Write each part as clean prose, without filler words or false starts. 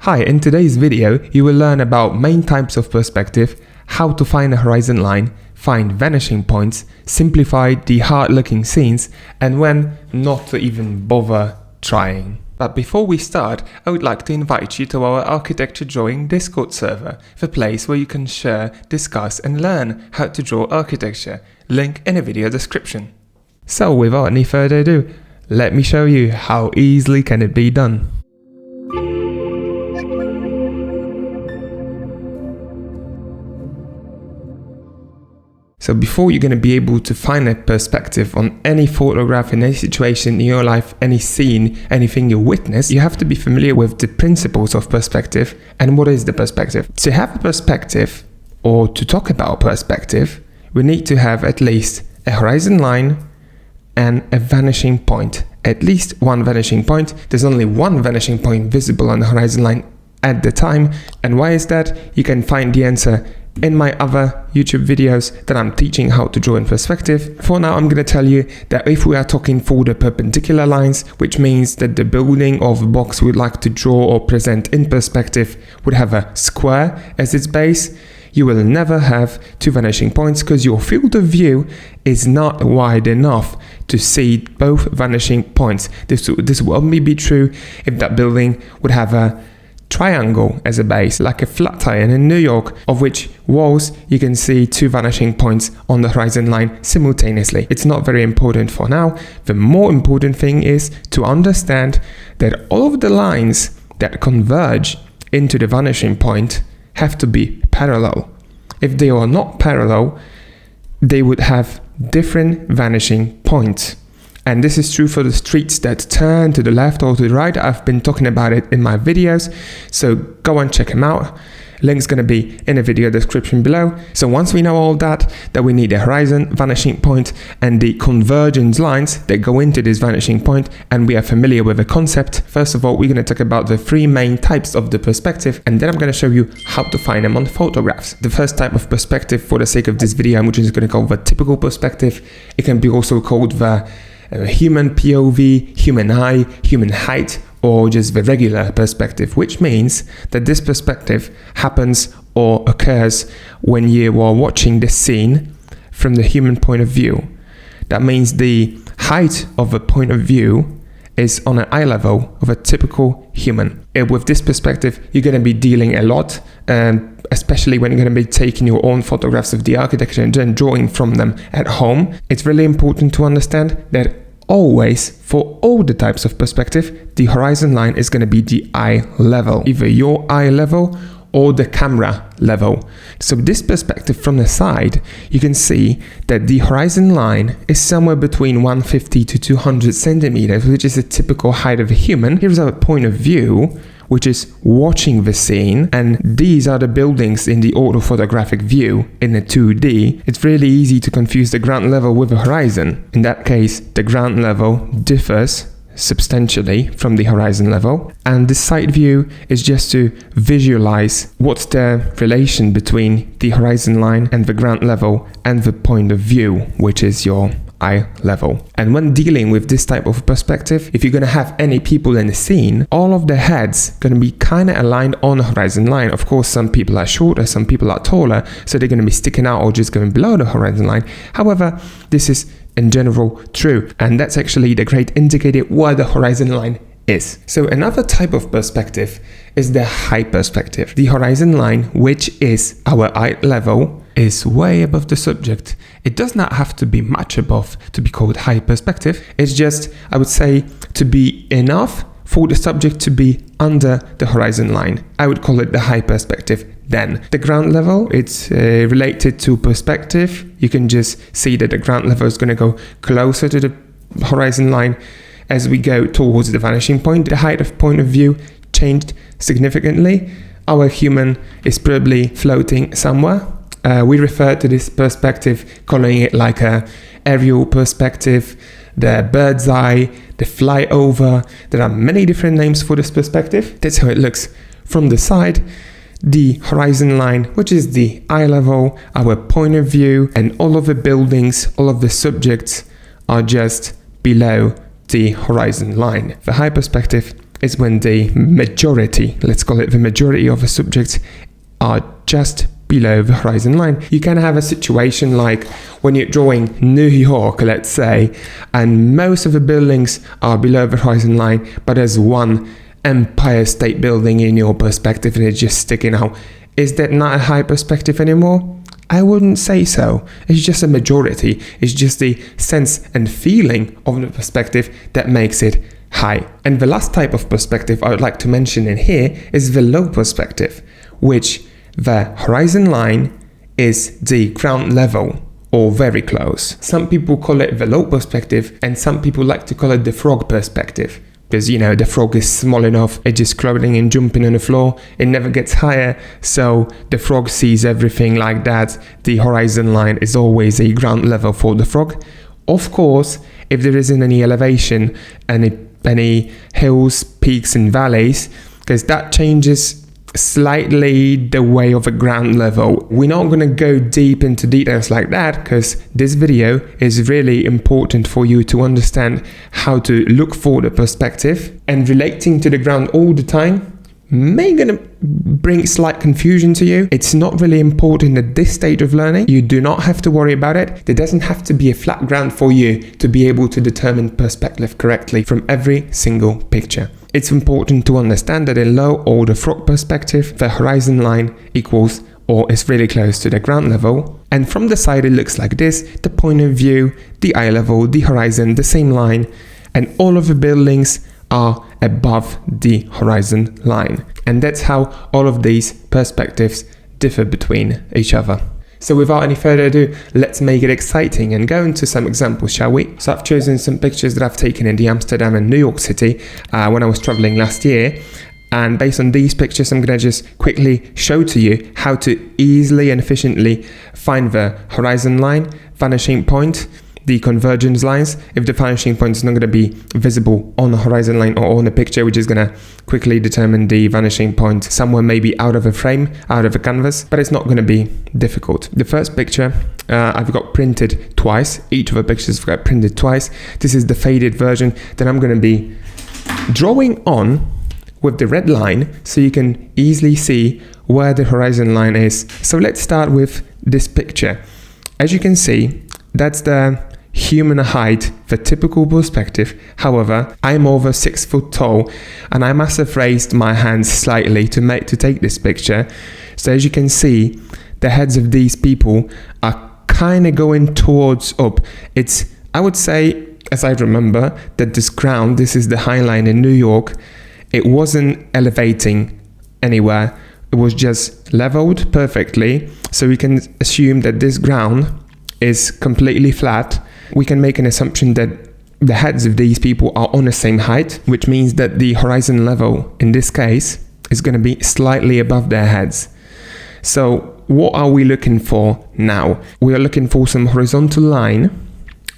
Hi, in today's video, you will learn about main types of perspective, how to find a horizon line, find vanishing points, simplify the hard-looking scenes, and when not to even bother trying. But before we start, I would like to invite you to our architecture drawing Discord server, the place where you can share, discuss and learn how to draw architecture. Link in the video description. So without any further ado, let me show you how easily can it be done. So before you're going to be able to find a perspective on any photograph, in any situation in your life, any scene, anything you witness, you have to be familiar with the principles of perspective and what is the perspective. To have a perspective, or to talk about perspective, we need to have at least a horizon line and a vanishing point. At least one vanishing point. There's only one vanishing point visible on the horizon line at the time. And why is that? You can find the answer in my other YouTube videos that I'm teaching how to draw in perspective. For now, I'm going to tell you that if we are talking for the perpendicular lines, which means that the building or the box we'd like to draw or present in perspective would have a square as its base, you will never have two vanishing points because your field of view is not wide enough to see both vanishing points. This will only be true if that building would have a triangle as a base, like a flat iron in New York, of which walls you can see two vanishing points on the horizon line simultaneously. It's not very important for now. The more important thing is to understand that all of the lines that converge into the vanishing point have to be parallel. If they are not parallel, they would have different vanishing points. And this is true for the streets that turn to the left or to the right. I've been talking about it in my videos, so go and check them out. Link's going to be in the video description below. So once we know all that we need a horizon, vanishing point, and the convergence lines that go into this vanishing point, and we are familiar with the concept, first of all, we're going to talk about the three main types of the perspective, and then I'm going to show you how to find them on photographs. The first type of perspective, for the sake of this video, I'm just going to call the typical perspective. It can be also called the human POV, human eye, human height, or just the regular perspective, which means that this perspective happens or occurs when you are watching the scene from the human point of view. That means the height of a point of view is on an eye level of a typical human. And with this perspective, you're going to be dealing a lot, especially when you're going to be taking your own photographs of the architecture and then drawing from them at home. It's really important to understand that always, for all the types of perspective, the horizon line is going to be the eye level, either your eye level or the camera level. So this perspective from the side, you can see that the horizon line is somewhere between 150 to 200 centimeters, which is a typical height of a human. Here's our point of view, which is watching the scene, and these are the buildings in the orthophotographic view in the 2D. It's really easy to confuse the ground level with the horizon. In that case, the ground level differs substantially from the horizon level, and the side view is just to visualize what's the relation between the horizon line and the ground level and the point of view, which is your eye level. And when dealing with this type of perspective, if you're going to have any people in the scene, all of the heads going to be kind of aligned on the horizon line. Of course, some people are shorter, some people are taller, so they're going to be sticking out or just going below the horizon line. However, this is in general true, and that's actually the great indicator where the horizon line is. So another type of perspective is the high perspective. The horizon line, which is our eye level, is way above the subject. It does not have to be much above to be called high perspective. It's just, I would say, to be enough for the subject to be under the horizon line. I would call it the high perspective. Then the ground level, it's related to perspective. You can just see that the ground level is going to go closer to the horizon line as we go towards the vanishing point. The height of point of view changed significantly. Our human is probably floating somewhere. We refer to this perspective calling it like a aerial perspective, the bird's eye, the flyover. There are many different names for this perspective. That's how it looks from the side. The horizon line, which is the eye level, our point of view, and all of the buildings, all of the subjects are just below the horizon line. The high perspective is when the majority, let's call it the majority of the subjects, are just below the horizon line. You can have a situation like when you're drawing New York, let's say, and most of the buildings are below the horizon line, but there's one Empire State Building in your perspective and it's just sticking out. Is that not a high perspective anymore? I wouldn't say so. It's just a majority. It's just the sense and feeling of the perspective that makes it high. And the last type of perspective I would like to mention in here is the low perspective, which the horizon line is the ground level or very close. Some people call it the low perspective and some people like to call it the frog perspective. Because, the frog is small enough, it's just crawling and jumping on the floor, it never gets higher, so the frog sees everything like that. The horizon line is always a ground level for the frog. Of course, if there isn't any elevation, any hills, peaks and valleys, because that changes slightly the way of a ground level. We're not going to go deep into details like that because this video is really important for you to understand how to look for the perspective, and relating to the ground all the time may gonna bring slight confusion to you. It's not really important at this stage of learning. You do not have to worry about it. There doesn't have to be a flat ground for you to be able to determine perspective correctly from every single picture. It's important to understand that in low or the frog perspective, the horizon line equals or is really close to the ground level. And from the side it looks like this: the point of view, the eye level, the horizon, the same line, and all of the buildings are above the horizon line. And that's how all of these perspectives differ between each other. So without any further ado, let's make it exciting and go into some examples, shall we? So I've chosen some pictures that I've taken in the Amsterdam and New York City when I was traveling last year. And based on these pictures, I'm going to just quickly show to you how to easily and efficiently find the horizon line, vanishing point, the convergence lines. If the vanishing point is not going to be visible on the horizon line or on the picture, we're just going to quickly determine the vanishing point somewhere maybe out of a frame, out of a canvas, but it's not going to be difficult. The first picture I've got printed twice. Each of the pictures have got printed twice. This is the faded version that I'm going to be drawing on with the red line so you can easily see where the horizon line is. So let's start with this picture. As you can see, that's the human height, the typical perspective. However, I'm over 6 foot tall and I must have raised my hands slightly to take this picture. So as you can see, the heads of these people are kind of going towards up. I would say, as I remember, that this is the High Line in New York. It wasn't elevating anywhere. It was just leveled perfectly. So we can assume that this ground is completely flat. We can make an assumption that the heads of these people are on the same height, which means that the horizon level in this case is going to be slightly above their heads. So what are we looking for now? We are looking for some horizontal line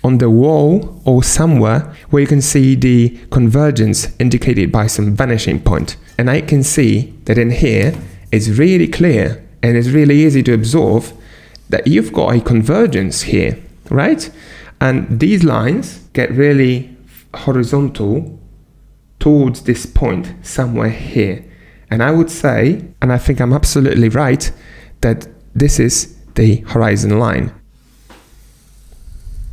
on the wall or somewhere where you can see the convergence indicated by some vanishing point. And I can see that in here it's really clear and it's really easy to observe that you've got a convergence here, right? And these lines get really horizontal towards this point somewhere here. And I would say, and I think I'm absolutely right, that this is the horizon line.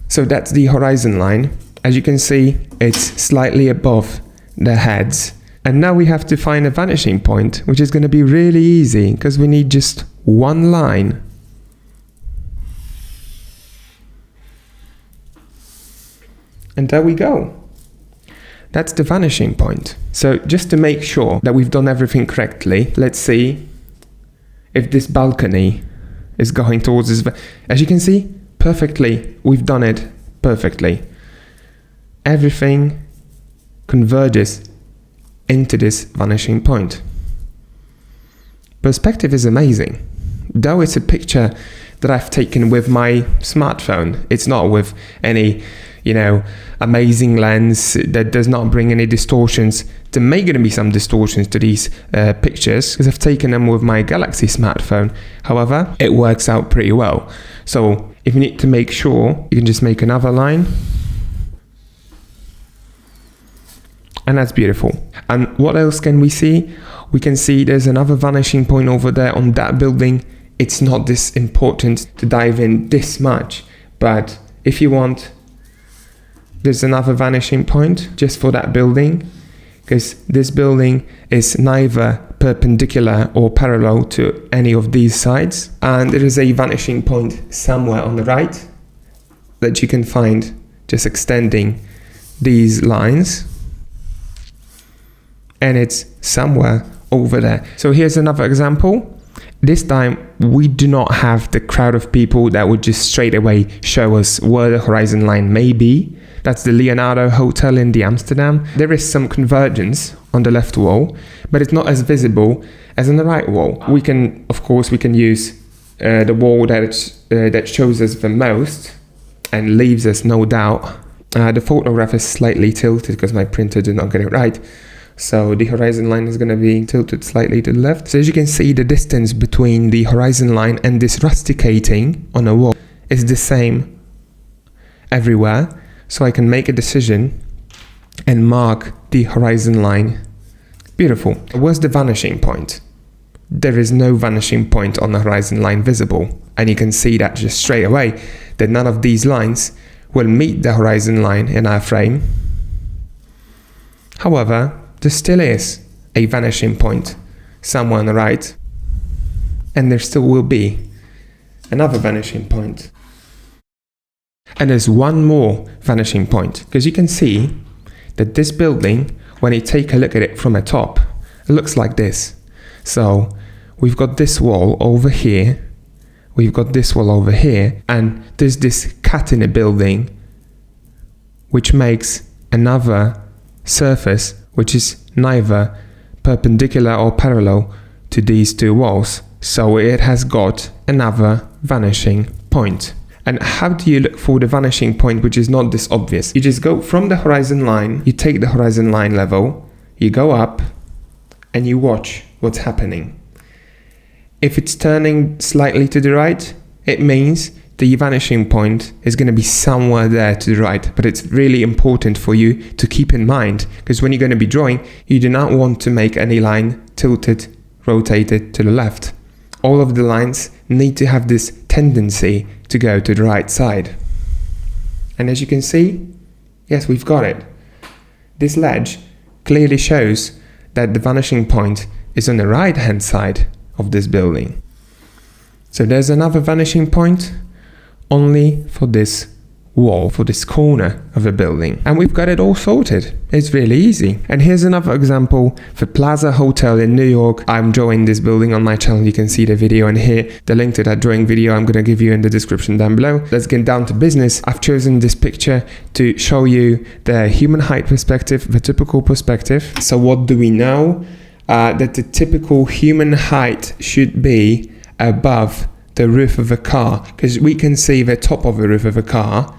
So that's the horizon line. As you can see, it's slightly above the heads. And now we have to find a vanishing point, which is going to be really easy because we need just one line. And there we go. That's the vanishing point. So just to make sure that we've done everything correctly, let's see if this balcony is going towards this. As you can see, perfectly, we've done it perfectly. Everything converges into this vanishing point. Perspective is amazing. Though it's a picture that I've taken with my smartphone, it's not with any amazing lens that does not bring any distortions. There may going to be some distortions to these pictures because I've taken them with my Galaxy smartphone. However, it works out pretty well. So if you need to make sure, you can just make another line. And that's beautiful. And what else can we see? We can see there's another vanishing point over there on that building. It's not this important to dive in this much, but if you want, there's another vanishing point just for that building, because this building is neither perpendicular or parallel to any of these sides. And there is a vanishing point somewhere on the right that you can find just extending these lines. And it's somewhere over there. So here's another example. This time we do not have the crowd of people that would just straight away show us where the horizon line may be. That's the Leonardo Hotel in the Amsterdam. There is some convergence on the left wall, but it's not as visible as on the right wall. We can use the wall that shows us the most and leaves us no doubt. The photograph is slightly tilted because my printer did not get it right. So the horizon line is going to be tilted slightly to the left. So as you can see, the distance between the horizon line and this rusticating on a wall is the same everywhere. So I can make a decision and mark the horizon line. Beautiful. Where's the vanishing point? There is no vanishing point on the horizon line visible. And you can see that just straight away that none of these lines will meet the horizon line in our frame. However, there still is a vanishing point somewhere on the right, and there still will be another vanishing point. And there's one more vanishing point, because you can see that this building, when you take a look at it from the top, it looks like this. So we've got this wall over here, we've got this wall over here, and there's this cut in the building which makes another surface which is neither perpendicular or parallel to these two walls. So it has got another vanishing point. And how do you look for the vanishing point which is not this obvious? You just go from the horizon line, you take the horizon line level, you go up and you watch what's happening. If it's turning slightly to the right, it means the vanishing point is going to be somewhere there to the right. But it's really important for you to keep in mind, because when you're going to be drawing, you do not want to make any line tilted, rotated to the left. All of the lines need to have this tendency to go to the right side. And as you can see, yes, we've got it. This ledge clearly shows that the vanishing point is on the right hand side of this building. So there's another vanishing point only for this wall, for this corner of a building. And we've got it all sorted. It's really easy. And here's another example for Plaza Hotel in New York. I'm drawing this building on my channel. You can see the video, and here the link to that drawing video I'm going to give you in the description down below. Let's get down to business. I've chosen this picture to show you the human height perspective, the typical perspective. So what do we know? That the typical human height should be above the roof of a car, because we can see the top of the roof of a car.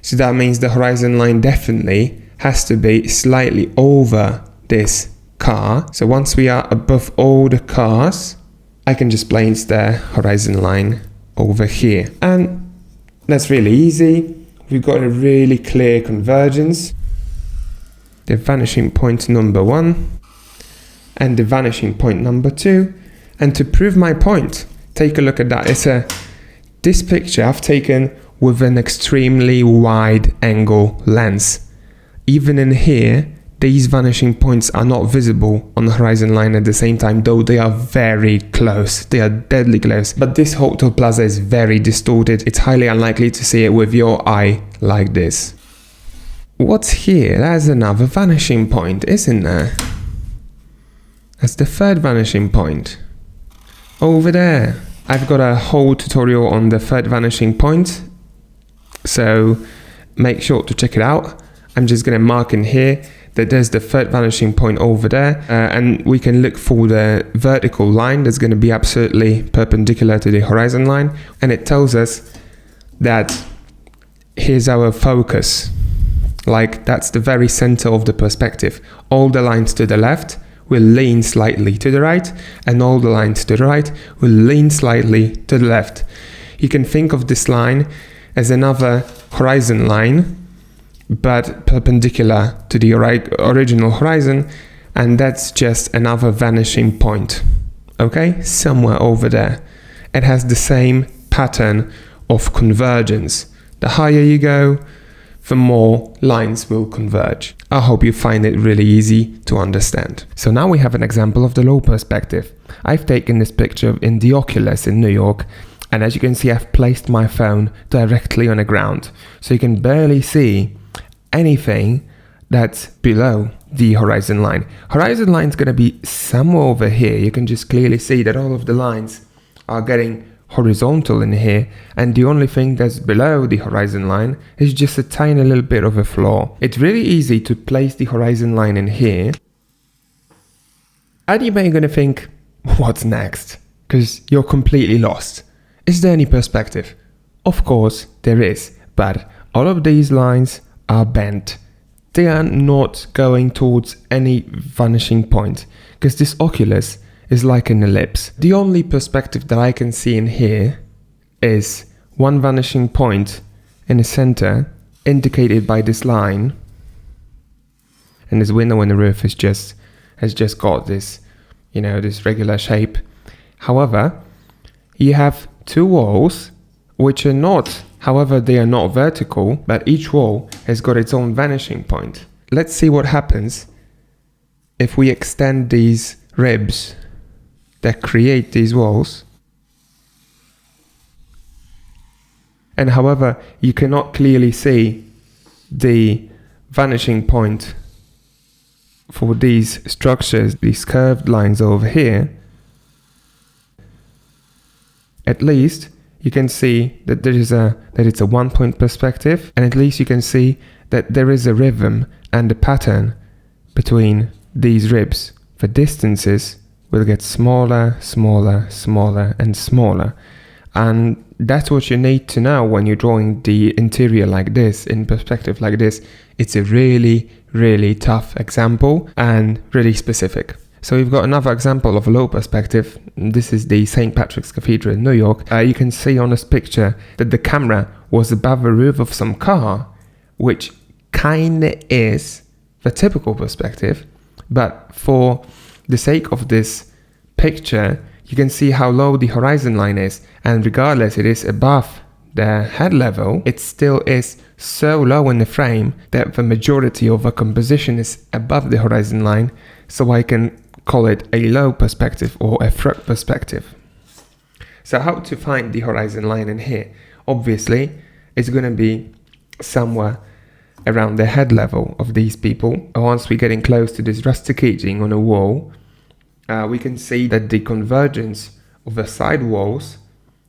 So that means the horizon line definitely has to be slightly over this car. So once we are above all the cars, I can just place the horizon line over here. And that's really easy. We've got a really clear convergence. The vanishing point number 1 and the vanishing point number 2. And to prove my point, take a look at that. This picture I've taken with an extremely wide angle lens. Even in here, these vanishing points are not visible on the horizon line at the same time, though they are very close. They are deadly close. But this Hotel Plaza is very distorted. It's highly unlikely to see it with your eye like this. What's here? That's another vanishing point, isn't there? That's the third vanishing point. Over there. I've got a whole tutorial on the third vanishing point, so make sure to check it out. I'm just going to mark in here that there's the third vanishing point over there, and we can look for the vertical line that's going to be absolutely perpendicular to the horizon line, and it tells us that here's our focus, like that's the very center of the perspective. All the lines to the left will lean slightly to the right, and all the lines to the right will lean slightly to the left. You can think of this line as another horizon line but perpendicular to the original horizon, and that's just another vanishing point, okay, somewhere over there. It has the same pattern of convergence. The higher you go, the more lines will converge. I hope you find it really easy to understand. So now we have an example of the low perspective. I've taken this picture in the Oculus in New York, and as you can see, I've placed my phone directly on the ground, so you can barely see anything that's below the horizon line. Horizon line is going to be somewhere over here. You can just clearly see that all of the lines are getting horizontal in here, and the only thing that's below the horizon line is just a tiny little bit of a flaw. It's really easy to place the horizon line in here, and you may going to think, what's next? Because you're completely lost. Is there any perspective? Of course there is, but all of these lines are bent. They are not going towards any vanishing point, because this Oculus is like an ellipse. The only perspective that I can see in here is one vanishing point in the center, indicated by this line, and this window in the roof has just got this, this regular shape. However, you have two walls which are not, however, they are not vertical, but each wall has got its own vanishing point. Let's see what happens if we extend these ribs that create these walls. And however, you cannot clearly see the vanishing point for these structures, these curved lines over here. At least you can see that it's a 1 point perspective, and at least you can see that there is a rhythm and a pattern between these ribs. The distances will get smaller, smaller, smaller, and smaller. And that's what you need to know when you're drawing the interior like this, in perspective like this. It's a really, really tough example and really specific. So we've got another example of a low perspective. This is the St. Patrick's Cathedral in New York. You can see on this picture that the camera was above the roof of some car, which kinda is the typical perspective, but for the sake of this picture, you can see how low the horizon line is, and regardless it is above the head level, it still is so low in the frame that the majority of the composition is above the horizon line, so I can call it a low perspective or a front perspective. So how to find the horizon line in here? Obviously, it's going to be somewhere around the head level of these people. Once we're getting close to this rusticating on a wall, we can see that the convergence of the side walls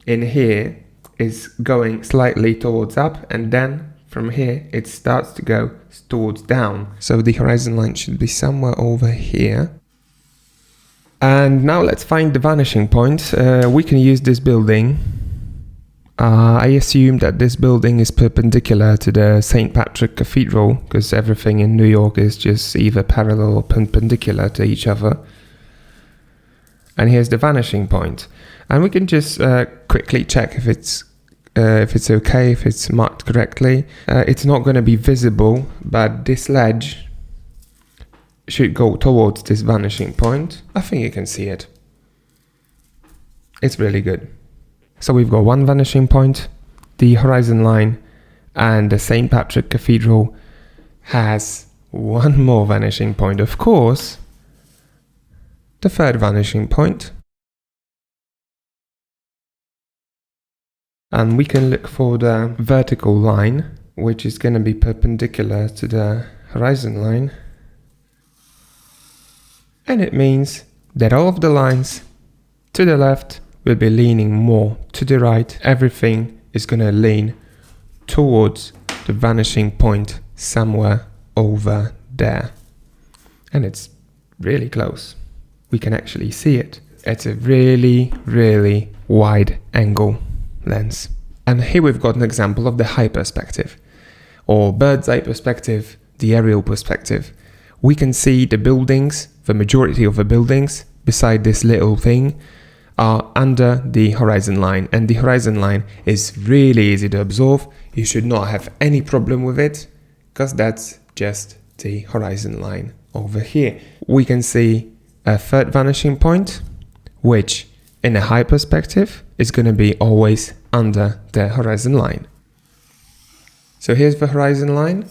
in here is going slightly towards up, and then from here it starts to go towards down. So the horizon line should be somewhere over here. And now let's find the vanishing point. We can use this building. I assume that this building is perpendicular to the St. Patrick Cathedral, because everything in New York is just either parallel or perpendicular to each other. And here's the vanishing point. And we can just quickly check if it's okay, if it's marked correctly. It's not going to be visible, but this ledge should go towards this vanishing point. I think you can see it. It's really good. So we've got one vanishing point, the horizon line, and the St. Patrick Cathedral has one more vanishing point. Of course, the third vanishing point. And we can look for the vertical line, which is going to be perpendicular to the horizon line. And it means that all of the lines to the left will be leaning more to the right. Everything is going to lean towards the vanishing point somewhere over there. And it's really close. We can actually see it. It's a really, really wide angle lens. And here we've got an example of the high perspective, or bird's eye perspective, the aerial perspective. We can see the buildings, the majority of the buildings beside this little thing are under the horizon line, and the horizon line is really easy to observe. You should not have any problem with it, because that's just the horizon line over here. We can see a third vanishing point, which in a high perspective is going to be always under the horizon line. So here's the horizon line.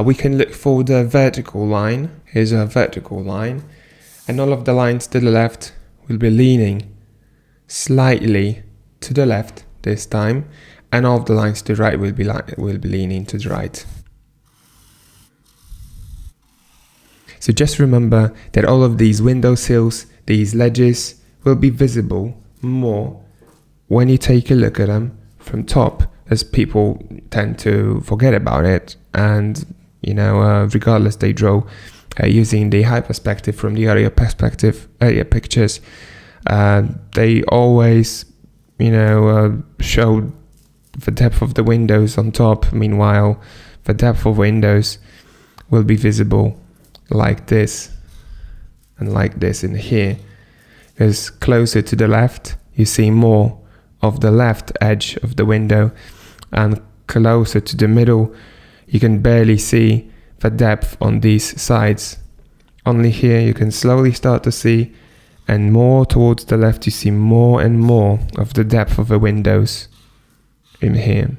We can look for the vertical line. Here's a vertical line, and all of the lines to the left will be leaning slightly to the left this time, and all of the lines to the right will be leaning to the right. So just remember that all of these windowsills, these ledges, will be visible more when you take a look at them from top, as people tend to forget about it, and regardless they draw using the high perspective from the area pictures, they always show the depth of the windows on top. Meanwhile, the depth of windows will be visible like this and like this in here, because closer to the left you see more of the left edge of the window, and closer to the middle you can barely see the depth on these sides. Only here you can slowly start to see, and more towards the left you see more and more of the depth of the windows in here.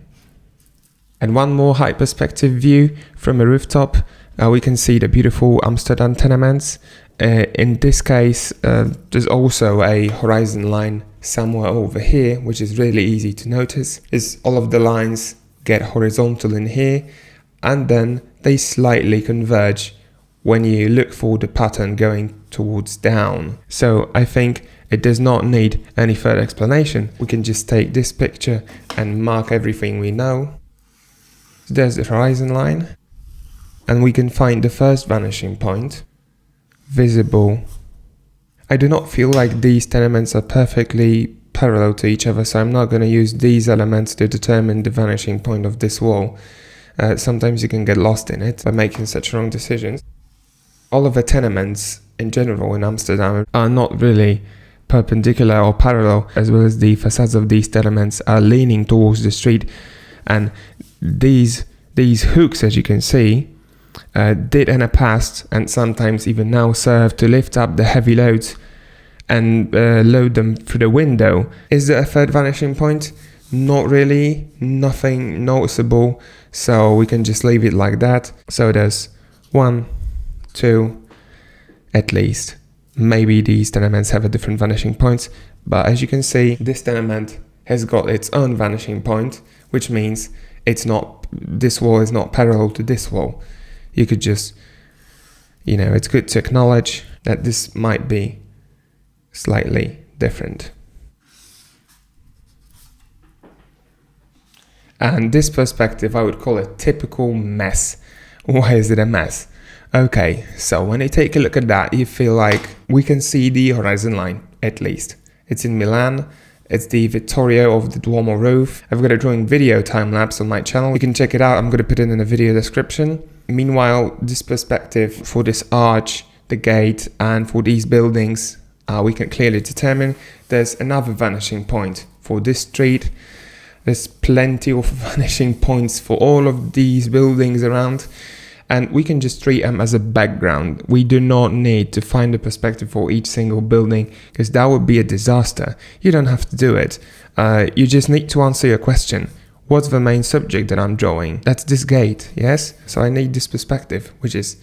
And one more high perspective view from a rooftop, we can see the beautiful Amsterdam tenements. In this case, there's also a horizon line somewhere over here, which is really easy to notice, is all of the lines get horizontal in here, and then they slightly converge when you look for the pattern going towards down. So I think it does not need any further explanation. We can just take this picture and mark everything we know. So there's the horizon line, and we can find the first vanishing point visible. I do not feel like these tenements are perfectly parallel to each other, so I'm not going to use these elements to determine the vanishing point of this wall. Sometimes you can get lost in it by making such wrong decisions. All of the tenements in general in Amsterdam are not really perpendicular or parallel, as well as the facades of these tenements are leaning towards the street, and these hooks, as you can see, did in the past and sometimes even now serve to lift up the heavy loads and load them through the window. Is there a third vanishing point? Not really, nothing noticeable, so we can just leave it like that. So there's 1, 2, at least. Maybe these tenements have a different vanishing points, but as you can see, this tenement has got its own vanishing point, which means this wall is not parallel to this wall. You could just, it's good to acknowledge that this might be slightly different. And this perspective, I would call a typical mess. Why is it a mess? Okay, so when you take a look at that, you feel like we can see the horizon line, at least. It's in Milan. It's the Vittorio of the Duomo roof. I've got a drawing video time-lapse on my channel. You can check it out. I'm going to put it in the video description. Meanwhile, this perspective for this arch, the gate, and for these buildings, we can clearly determine there's another vanishing point for this street. There's plenty of vanishing points for all of these buildings around, and we can just treat them as a background. We do not need to find a perspective for each single building, because that would be a disaster. You don't have to do it. You just need to answer your question. What's the main subject that I'm drawing? That's this gate, yes? So I need this perspective, which is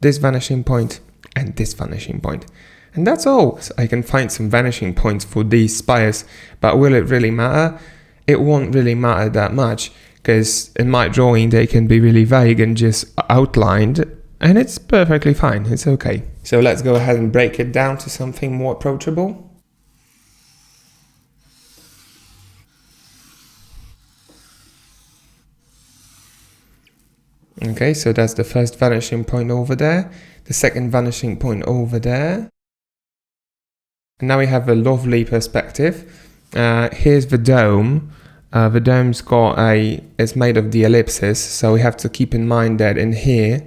this vanishing point and this vanishing point. And that's all. So I can find some vanishing points for these spires, but will it really matter? It won't really matter that much, because in my drawing they can be really vague and just outlined, and it's perfectly fine, it's okay. So let's go ahead and break it down to something more approachable. Okay, so that's the first vanishing point over there, the second vanishing point over there. And now we have a lovely perspective. Here's the dome. The dome's it's made of the ellipses, so we have to keep in mind that in here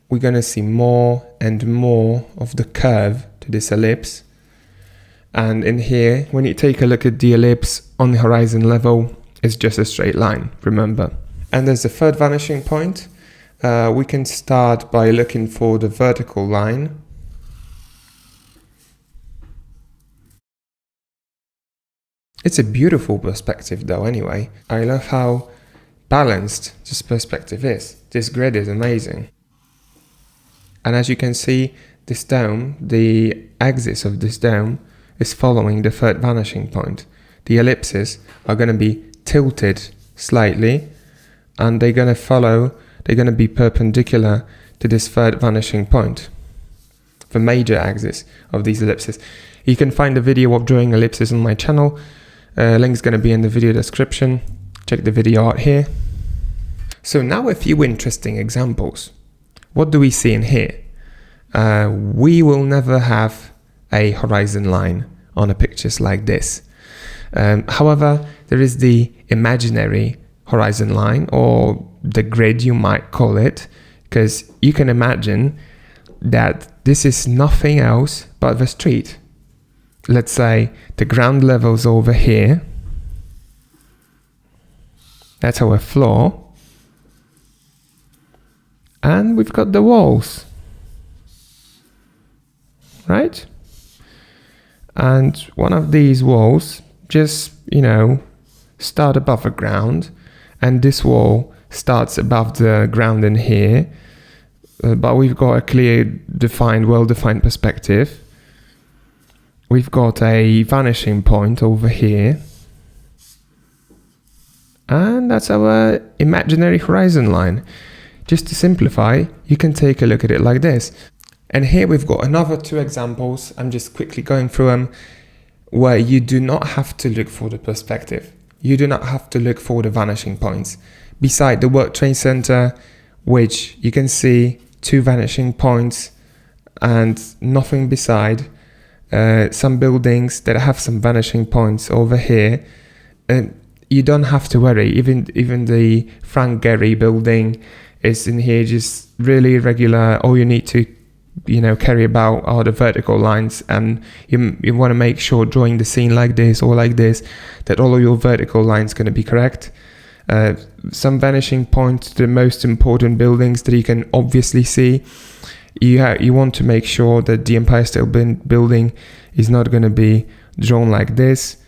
we're going to see more and more of the curve to this ellipse. And in here, when you take a look at the ellipse on the horizon level, it's just a straight line, remember. And there's a third vanishing point. We can start by looking for the vertical line. It's a beautiful perspective though anyway. I love how balanced this perspective is. This grid is amazing. And as you can see, this dome, the axis of this dome is following the third vanishing point. The ellipses are going to be tilted slightly and they're going to be perpendicular to this third vanishing point, the major axis of these ellipses. You can find a video of drawing ellipses on my channel. Link's going to be in the video description. Check the video out here. So now a few interesting examples. What do we see in here? We will never have a horizon line on a pictures like this. However, there is the imaginary horizon line, or the grid you might call it, because you can imagine that this is nothing else but the street. Let's say the ground level's over here. That's our floor. And we've got the walls. Right? And one of these walls just, start above the ground. And this wall starts above the ground in here. But we've got a clear, defined, well-defined perspective. We've got a vanishing point over here. And that's our imaginary horizon line. Just to simplify, you can take a look at it like this. And here we've got another two examples. I'm just quickly going through them, where you do not have to look for the perspective. You do not have to look for the vanishing points. Beside the World Trade Center, which you can see two vanishing points and nothing beside. Some buildings that have some vanishing points over here. You don't have to worry. Even the Frank Gehry building is in here, just really irregular. All you need to carry about are the vertical lines, and you want to make sure drawing the scene like this or like this that all of your vertical lines going to be correct. Some vanishing points to the most important buildings that you can obviously see. You want to make sure that the Empire State Building is not going to be drawn like this.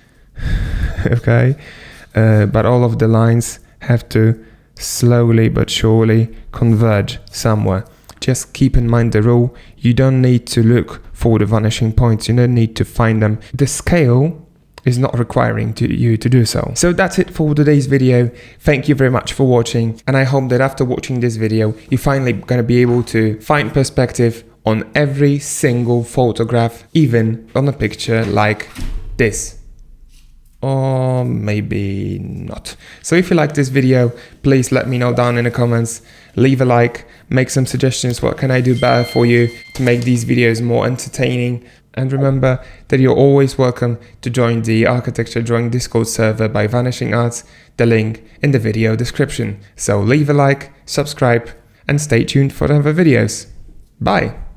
Okay, but all of the lines have to slowly but surely converge somewhere. Just keep in mind the rule. You don't need to look for the vanishing points. You don't need to find them. The scale is not requiring you to do so. So that's it for today's video. Thank you very much for watching. And I hope that after watching this video, you're finally going to be able to find perspective on every single photograph, even on a picture like this. Or maybe not. So if you like this video, please let me know down in the comments. Leave a like, make some suggestions. What can I do better for you to make these videos more entertaining? And remember that you're always welcome to join the Architecture Drawing Discord server by Vanishing Arts, the link in the video description. So leave a like, subscribe, and stay tuned for other videos. Bye!